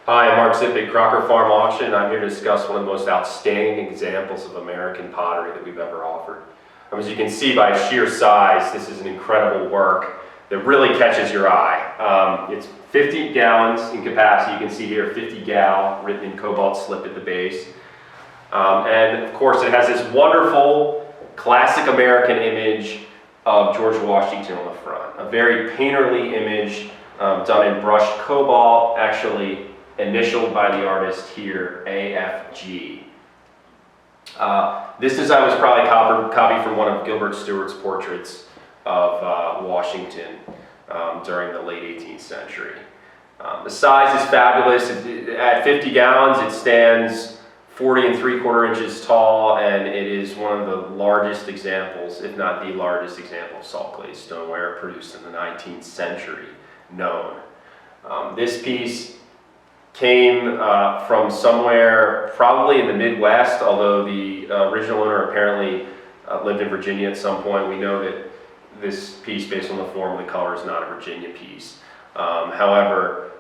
Hi, I'm Mark Zippig, Crocker Farm Auction. I'm here to discuss one of the most outstanding examples of American pottery that we've ever offered. As you can see by sheer size, this is an incredible work that really catches your eye. It's 50 gallons in capacity. You can see here 50 gal written in cobalt slip at the base. And of course it has this wonderful classic American image of George Washington on the front. A very painterly image done in brushed cobalt, actually initialed by the artist here, AFG. This design was probably copied from one of Gilbert Stuart's portraits of Washington during the late 18th century. The size is fabulous. At 50 gallons, it stands 40 3/4 inches tall, and it is one of the largest examples, if not the largest example, of salt glazed stoneware produced in the 19th century known. This piece came from somewhere probably in the Midwest, although the original owner apparently lived in Virginia at some point. We know that this piece, based on the form and the color, is not a Virginia piece. However,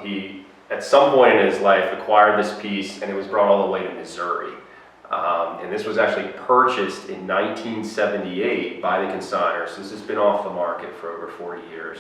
he at some point in his life acquired this piece, and it was brought all the way to Missouri. And this was actually purchased in 1978 by the consignor, so this has been off the market for over 40 years.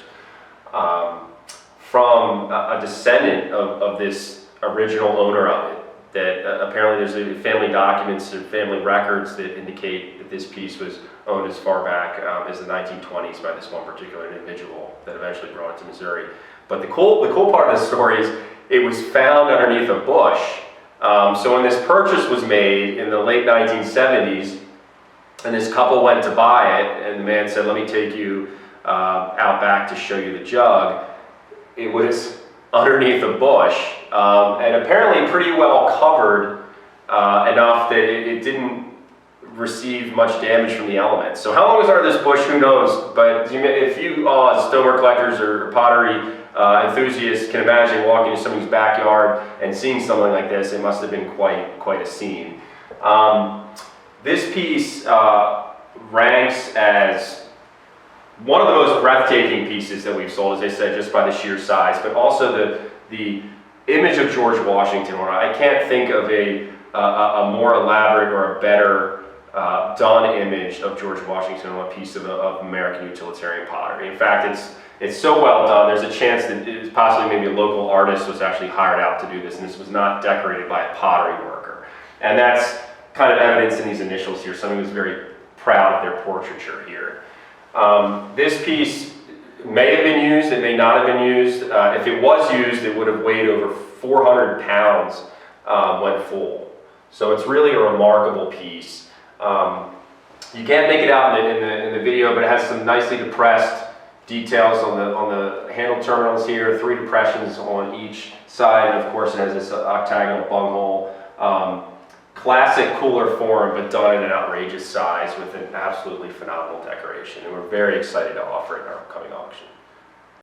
From a descendant of this original owner of it, that apparently there's family documents and family records that indicate that this piece was owned as far back as the 1920s by this one particular individual that eventually brought it to Missouri. But the cool part of the story is it was found underneath a bush. So when this purchase was made in the late 1970s, and this couple went to buy it, and the man said, "Let me take you out back to show you the jug," it was underneath a bush, and apparently pretty well covered enough that it didn't receive much damage from the elements. So how long it was under this bush, who knows? But if you as stoneware collectors or pottery enthusiasts can imagine walking to somebody's backyard and seeing something like this, it must have been quite a scene. This piece ranks as one of the most breathtaking pieces that we've sold, as I said, just by the sheer size, but also the image of George Washington. I can't think of a more elaborate or a better done image of George Washington on a piece of American utilitarian pottery. In fact, it's so well done, there's a chance that possibly maybe a local artist was actually hired out to do this, and this was not decorated by a pottery worker. And that's kind of evidence in these initials here. Somebody was very proud of their portraiture here. This piece may have been used, it may not have been used. If it was used, it would have weighed over 400 pounds when full. So it's really a remarkable piece. You can't make it out in the video, but it has some nicely depressed details on the handle terminals here, 3 depressions on each side, and of course it has this octagonal bunghole. Classic cooler form, but done in an outrageous size with an absolutely phenomenal decoration, and we're very excited to offer it in our upcoming auction.